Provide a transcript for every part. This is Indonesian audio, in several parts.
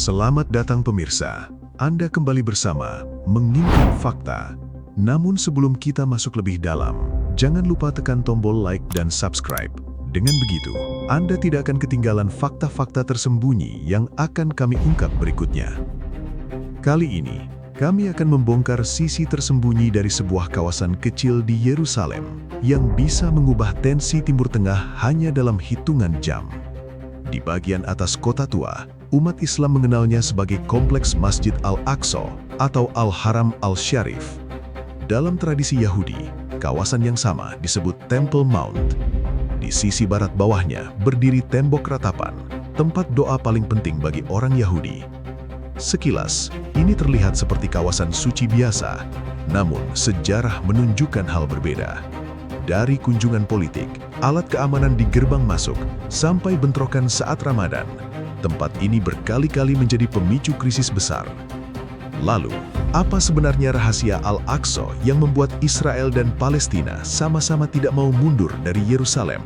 Selamat datang pemirsa, Anda kembali bersama Mengingkat Fakta. Namun sebelum kita masuk lebih dalam, jangan lupa tekan tombol like dan subscribe. Dengan begitu, Anda tidak akan ketinggalan fakta-fakta tersembunyi yang akan kami ungkap berikutnya. Kali ini, kami akan membongkar sisi tersembunyi dari sebuah kawasan kecil di Yerusalem yang bisa mengubah tensi Timur Tengah hanya dalam hitungan jam. Di bagian atas kota tua, umat Islam mengenalnya sebagai Kompleks Masjid Al-Aqsa atau Al-Haram Al-Sharif. Dalam tradisi Yahudi, kawasan yang sama disebut Temple Mount. Di sisi barat bawahnya berdiri tembok ratapan, tempat doa paling penting bagi orang Yahudi. Sekilas, ini terlihat seperti kawasan suci biasa, namun sejarah menunjukkan hal berbeda. Dari kunjungan politik, alat keamanan di gerbang masuk, sampai bentrokan saat Ramadan, tempat ini berkali-kali menjadi pemicu krisis besar. Lalu, apa sebenarnya rahasia Al-Aqsa yang membuat Israel dan Palestina sama-sama tidak mau mundur dari Yerusalem?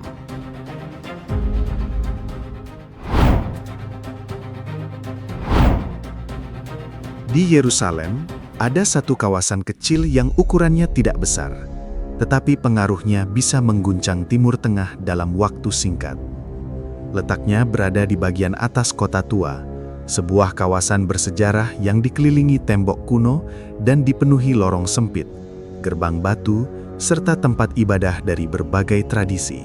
Di Yerusalem, ada satu kawasan kecil yang ukurannya tidak besar, tetapi pengaruhnya bisa mengguncang Timur Tengah dalam waktu singkat. Letaknya berada di bagian atas kota tua, sebuah kawasan bersejarah yang dikelilingi tembok kuno dan dipenuhi lorong sempit, gerbang batu, serta tempat ibadah dari berbagai tradisi.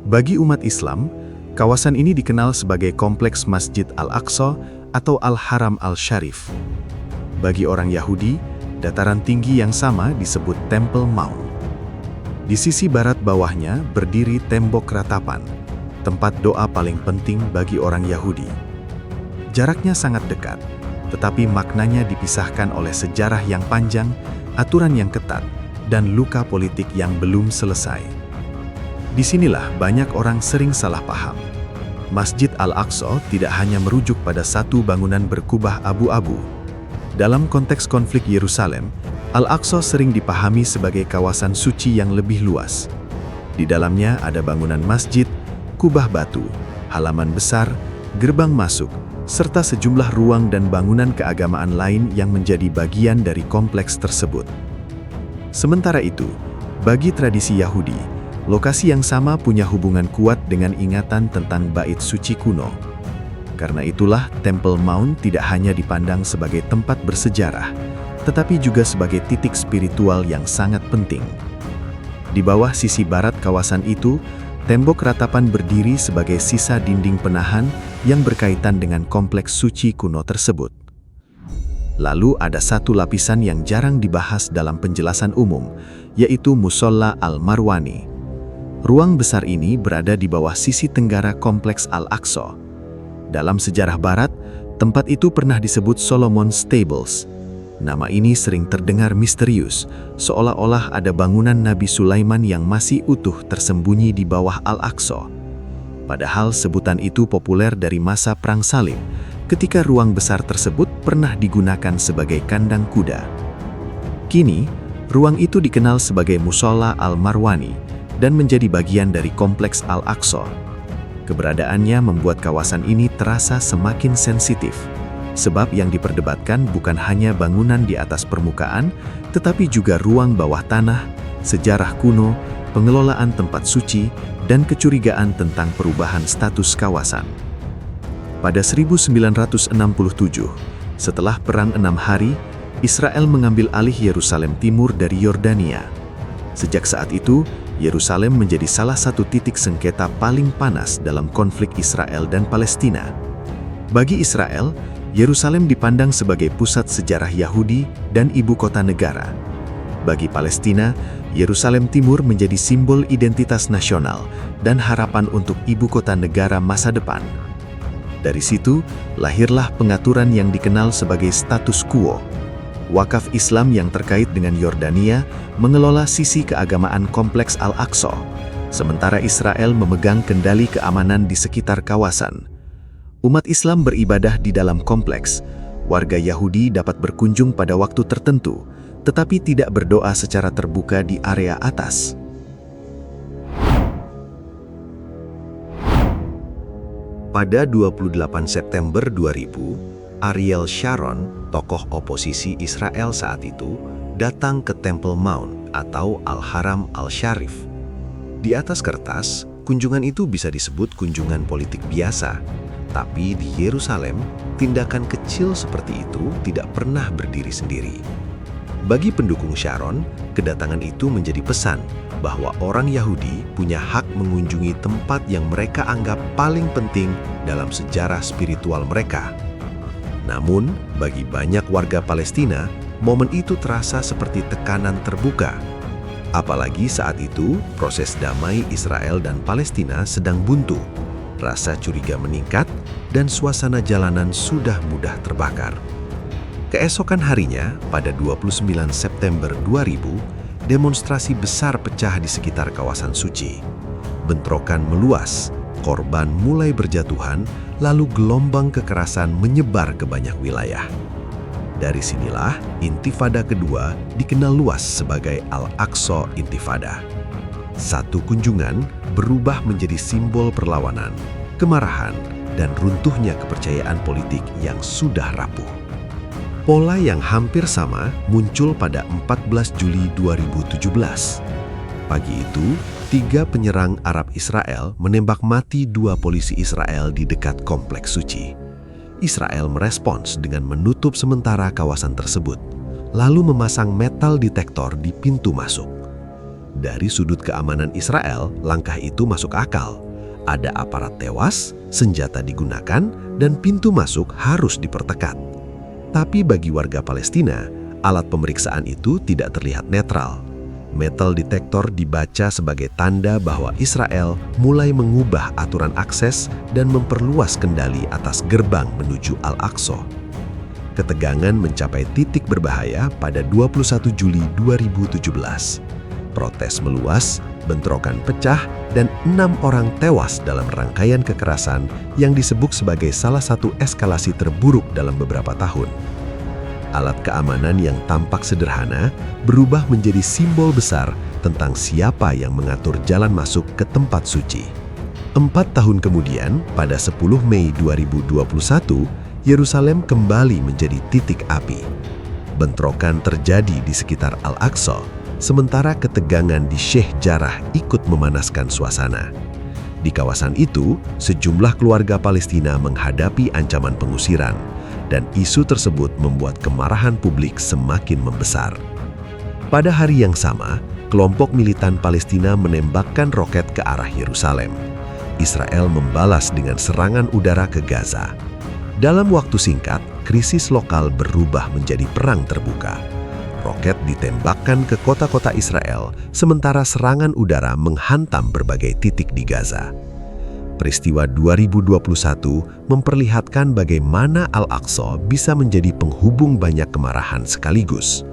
Bagi umat Islam, kawasan ini dikenal sebagai Kompleks Masjid Al-Aqsa atau Al-Haram Al-Sharif. Bagi orang Yahudi, dataran tinggi yang sama disebut Temple Mount. Di sisi barat bawahnya berdiri tembok ratapan, tempat doa paling penting bagi orang Yahudi. Jaraknya sangat dekat, tetapi maknanya dipisahkan oleh sejarah yang panjang, aturan yang ketat, dan luka politik yang belum selesai. Disinilah banyak orang sering salah paham. Masjid Al-Aqsa tidak hanya merujuk pada satu bangunan berkubah abu-abu. Dalam konteks konflik Yerusalem, Al-Aqsa sering dipahami sebagai kawasan suci yang lebih luas. Di dalamnya ada bangunan masjid, kubah batu, halaman besar, gerbang masuk, serta sejumlah ruang dan bangunan keagamaan lain yang menjadi bagian dari kompleks tersebut. Sementara itu, bagi tradisi Yahudi, lokasi yang sama punya hubungan kuat dengan ingatan tentang bait suci kuno. Karena itulah, Temple Mount tidak hanya dipandang sebagai tempat bersejarah, tetapi juga sebagai titik spiritual yang sangat penting. Di bawah sisi barat kawasan itu, tembok ratapan berdiri sebagai sisa dinding penahan yang berkaitan dengan kompleks suci kuno tersebut. Lalu ada satu lapisan yang jarang dibahas dalam penjelasan umum, yaitu Musholla Al-Marwani. Ruang besar ini berada di bawah sisi tenggara kompleks Al-Aqsa. Dalam sejarah barat, tempat itu pernah disebut Solomon's Stables. Nama ini sering terdengar misterius, seolah-olah ada bangunan Nabi Sulaiman yang masih utuh tersembunyi di bawah Al-Aqsa. Padahal sebutan itu populer dari masa Perang Salib, ketika ruang besar tersebut pernah digunakan sebagai kandang kuda. Kini, ruang itu dikenal sebagai Musholla Al-Marwani dan menjadi bagian dari kompleks Al-Aqsa. Keberadaannya membuat kawasan ini terasa semakin sensitif, sebab yang diperdebatkan bukan hanya bangunan di atas permukaan, tetapi juga ruang bawah tanah, sejarah kuno, pengelolaan tempat suci, dan kecurigaan tentang perubahan status kawasan. Pada 1967, setelah Perang 6 Hari, Israel mengambil alih Yerusalem Timur dari Yordania. Sejak saat itu, Yerusalem menjadi salah satu titik sengketa paling panas dalam konflik Israel dan Palestina. Bagi Israel, Yerusalem dipandang sebagai pusat sejarah Yahudi dan ibu kota negara. Bagi Palestina, Yerusalem Timur menjadi simbol identitas nasional dan harapan untuk ibu kota negara masa depan. Dari situ, lahirlah pengaturan yang dikenal sebagai status quo. Wakaf Islam yang terkait dengan Yordania mengelola sisi keagamaan kompleks Al-Aqsa, sementara Israel memegang kendali keamanan di sekitar kawasan. Umat Islam beribadah di dalam kompleks. Warga Yahudi dapat berkunjung pada waktu tertentu, tetapi tidak berdoa secara terbuka di area atas. Pada 28 September 2000, Ariel Sharon, tokoh oposisi Israel saat itu, datang ke Temple Mount atau Al-Haram Al-Sharif. Di atas kertas, kunjungan itu bisa disebut kunjungan politik biasa, tapi di Yerusalem, tindakan kecil seperti itu tidak pernah berdiri sendiri. Bagi pendukung Sharon, kedatangan itu menjadi pesan bahwa orang Yahudi punya hak mengunjungi tempat yang mereka anggap paling penting dalam sejarah spiritual mereka. Namun, bagi banyak warga Palestina, momen itu terasa seperti tekanan terbuka. Apalagi saat itu, proses damai Israel dan Palestina sedang buntu. Rasa curiga meningkat dan suasana jalanan sudah mudah terbakar. Keesokan harinya, pada 29 September 2000, demonstrasi besar pecah di sekitar kawasan suci. Bentrokan meluas, korban mulai berjatuhan, lalu gelombang kekerasan menyebar ke banyak wilayah. Dari sinilah, Intifada kedua dikenal luas sebagai Al-Aqsa Intifada. Satu kunjungan berubah menjadi simbol perlawanan, kemarahan, dan runtuhnya kepercayaan politik yang sudah rapuh. Pola yang hampir sama muncul pada 14 Juli 2017. Pagi itu, 3 penyerang Arab Israel menembak mati 2 polisi Israel di dekat kompleks suci. Israel merespons dengan menutup sementara kawasan tersebut, lalu memasang metal detektor di pintu masuk. Dari sudut keamanan Israel, langkah itu masuk akal. Ada aparat tewas, senjata digunakan, dan pintu masuk harus diperketat. Tapi bagi warga Palestina, alat pemeriksaan itu tidak terlihat netral. Metal detektor dibaca sebagai tanda bahwa Israel mulai mengubah aturan akses dan memperluas kendali atas gerbang menuju Al-Aqsa. Ketegangan mencapai titik berbahaya pada 21 Juli 2017. Protes meluas, bentrokan pecah, dan 6 orang tewas dalam rangkaian kekerasan yang disebut sebagai salah satu eskalasi terburuk dalam beberapa tahun. Alat keamanan yang tampak sederhana berubah menjadi simbol besar tentang siapa yang mengatur jalan masuk ke tempat suci. 4 tahun kemudian, pada 10 Mei 2021, Yerusalem kembali menjadi titik api. Bentrokan terjadi di sekitar Al-Aqsa, sementara ketegangan di Sheikh Jarrah ikut memanaskan suasana. Di kawasan itu, sejumlah keluarga Palestina menghadapi ancaman pengusiran, dan isu tersebut membuat kemarahan publik semakin membesar. Pada hari yang sama, kelompok militan Palestina menembakkan roket ke arah Yerusalem. Israel membalas dengan serangan udara ke Gaza. Dalam waktu singkat, krisis lokal berubah menjadi perang terbuka. Roket ditembakkan ke kota-kota Israel, sementara serangan udara menghantam berbagai titik di Gaza. Peristiwa 2021 memperlihatkan bagaimana Al-Aqsa bisa menjadi penghubung banyak kemarahan sekaligus.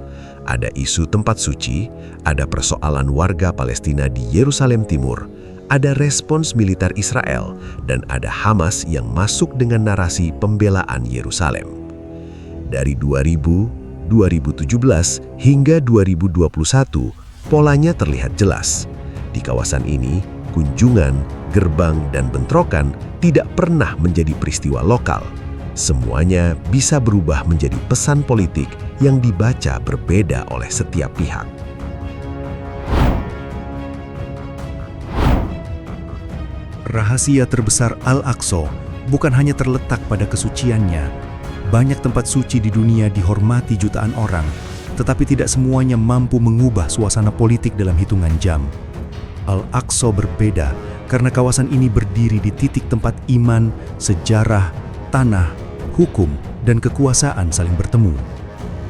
Ada isu tempat suci, ada persoalan warga Palestina di Yerusalem Timur, ada respons militer Israel, dan ada Hamas yang masuk dengan narasi pembelaan Yerusalem. Dari 2000, 2017 hingga 2021, polanya terlihat jelas. Di kawasan ini, kunjungan, gerbang, dan bentrokan tidak pernah menjadi peristiwa lokal. Semuanya bisa berubah menjadi pesan politik yang dibaca berbeda oleh setiap pihak. Rahasia terbesar Al-Aqsa bukan hanya terletak pada kesuciannya. Banyak tempat suci di dunia dihormati jutaan orang, tetapi tidak semuanya mampu mengubah suasana politik dalam hitungan jam. Al-Aqsa berbeda karena kawasan ini berdiri di titik tempat iman, sejarah, tanah, hukum, dan kekuasaan saling bertemu.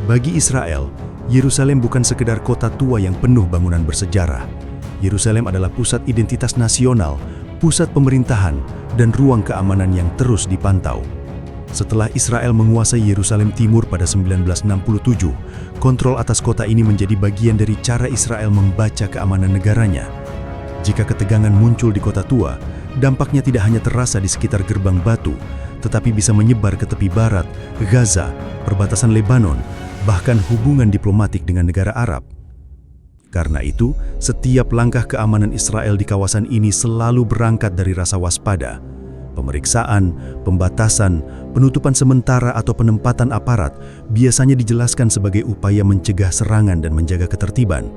Bagi Israel, Yerusalem bukan sekedar kota tua yang penuh bangunan bersejarah. Yerusalem adalah pusat identitas nasional, pusat pemerintahan, dan ruang keamanan yang terus dipantau. Setelah Israel menguasai Yerusalem Timur pada 1967, kontrol atas kota ini menjadi bagian dari cara Israel membaca keamanan negaranya. Jika ketegangan muncul di kota tua, dampaknya tidak hanya terasa di sekitar gerbang batu, tetapi bisa menyebar ke tepi barat, Gaza, perbatasan Lebanon, bahkan hubungan diplomatik dengan negara Arab. Karena itu, setiap langkah keamanan Israel di kawasan ini selalu berangkat dari rasa waspada. Pemeriksaan, pembatasan, penutupan sementara atau penempatan aparat biasanya dijelaskan sebagai upaya mencegah serangan dan menjaga ketertiban.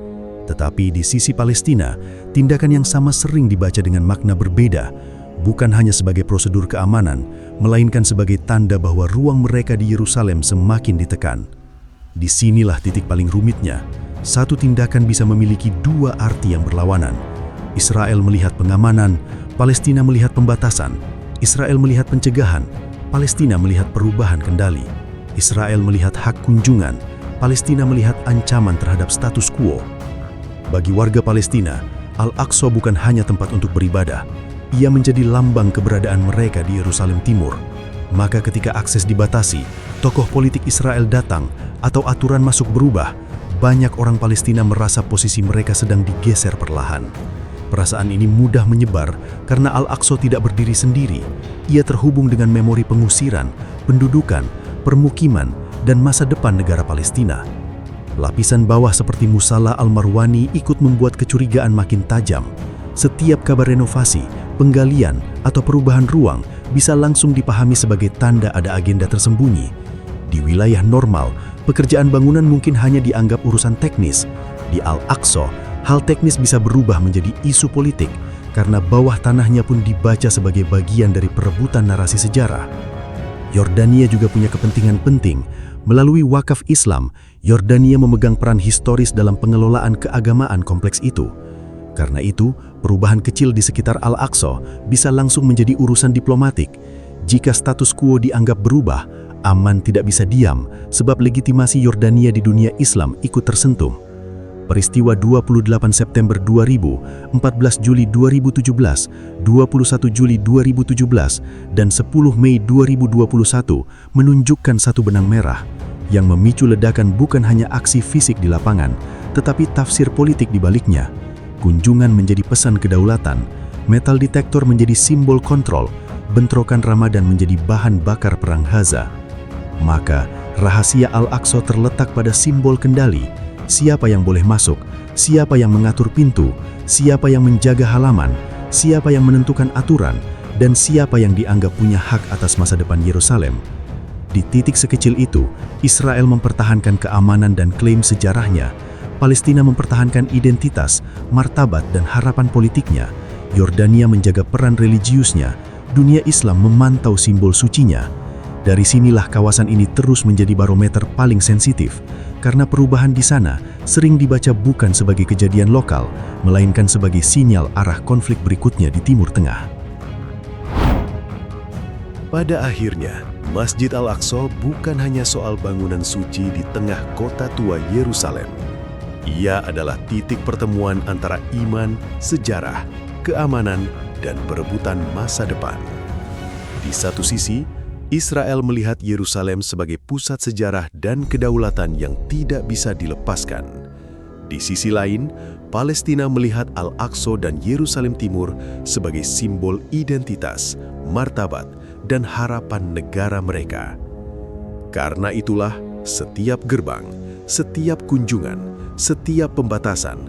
Tetapi di sisi Palestina, tindakan yang sama sering dibaca dengan makna berbeda, bukan hanya sebagai prosedur keamanan, melainkan sebagai tanda bahwa ruang mereka di Yerusalem semakin ditekan. Disinilah titik paling rumitnya. Satu tindakan bisa memiliki dua arti yang berlawanan. Israel melihat pengamanan, Palestina melihat pembatasan. Israel melihat pencegahan, Palestina melihat perubahan kendali. Israel melihat hak kunjungan, Palestina melihat ancaman terhadap status quo. Bagi warga Palestina, Al-Aqsa bukan hanya tempat untuk beribadah. Ia menjadi lambang keberadaan mereka di Yerusalem Timur. Maka ketika akses dibatasi, tokoh politik Israel datang, atau aturan masuk berubah, banyak orang Palestina merasa posisi mereka sedang digeser perlahan. Perasaan ini mudah menyebar karena Al-Aqsa tidak berdiri sendiri. Ia terhubung dengan memori pengusiran, pendudukan, permukiman, dan masa depan negara Palestina. Lapisan bawah seperti Musalla Al-Marwani ikut membuat kecurigaan makin tajam. Setiap kabar renovasi, penggalian, atau perubahan ruang bisa langsung dipahami sebagai tanda ada agenda tersembunyi. Di wilayah normal, pekerjaan bangunan mungkin hanya dianggap urusan teknis. Di Al-Aqsa, hal teknis bisa berubah menjadi isu politik karena bawah tanahnya pun dibaca sebagai bagian dari perebutan narasi sejarah. Yordania juga punya kepentingan penting. Melalui wakaf Islam, Yordania memegang peran historis dalam pengelolaan keagamaan kompleks itu. Karena itu, perubahan kecil di sekitar Al-Aqsa bisa langsung menjadi urusan diplomatik. Jika status quo dianggap berubah, Aman tidak bisa diam sebab legitimasi Yordania di dunia Islam ikut tersentuh. Peristiwa 28 September 2000, 14 Juli 2017, 21 Juli 2017, dan 10 Mei 2021 menunjukkan satu benang merah. Yang memicu ledakan bukan hanya aksi fisik di lapangan, tetapi tafsir politik di baliknya. Kunjungan menjadi pesan kedaulatan, metal detektor menjadi simbol kontrol, bentrokan Ramadan menjadi bahan bakar perang Gaza. Maka, rahasia Al-Aqsa terletak pada simbol kendali. Siapa yang boleh masuk, siapa yang mengatur pintu, siapa yang menjaga halaman, siapa yang menentukan aturan, dan siapa yang dianggap punya hak atas masa depan Yerusalem. Di titik sekecil itu, Israel mempertahankan keamanan dan klaim sejarahnya. Palestina mempertahankan identitas, martabat, dan harapan politiknya. Yordania menjaga peran religiusnya. Dunia Islam memantau simbol sucinya. Dari sinilah kawasan ini terus menjadi barometer paling sensitif, karena perubahan di sana sering dibaca bukan sebagai kejadian lokal, melainkan sebagai sinyal arah konflik berikutnya di Timur Tengah. Pada akhirnya, Masjid Al-Aqsa bukan hanya soal bangunan suci di tengah kota tua Yerusalem. Ia adalah titik pertemuan antara iman, sejarah, keamanan, dan perebutan masa depan. Di satu sisi, Israel melihat Yerusalem sebagai pusat sejarah dan kedaulatan yang tidak bisa dilepaskan. Di sisi lain, Palestina melihat Al-Aqsa dan Yerusalem Timur sebagai simbol identitas, martabat, dan harapan negara mereka. Karena itulah, setiap gerbang, setiap kunjungan, setiap pembatasan,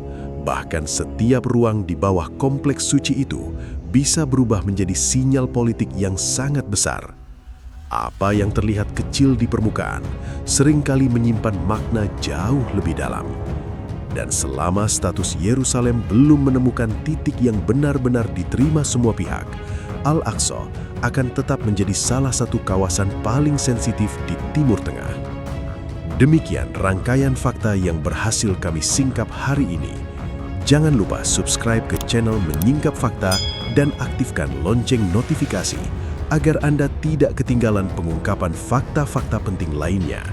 bahkan setiap ruang di bawah kompleks suci itu bisa berubah menjadi sinyal politik yang sangat besar. Apa yang terlihat kecil di permukaan seringkali menyimpan makna jauh lebih dalam. Dan selama status Yerusalem belum menemukan titik yang benar-benar diterima semua pihak, Al-Aqsa akan tetap menjadi salah satu kawasan paling sensitif di Timur Tengah. Demikian rangkaian fakta yang berhasil kami singkap hari ini. Jangan lupa subscribe ke channel Menyingkap Fakta dan aktifkan lonceng notifikasi agar Anda tidak ketinggalan pengungkapan fakta-fakta penting lainnya.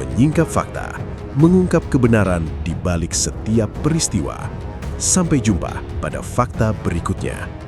Menyingkap Fakta, mengungkap kebenaran di balik setiap peristiwa. Sampai jumpa pada fakta berikutnya.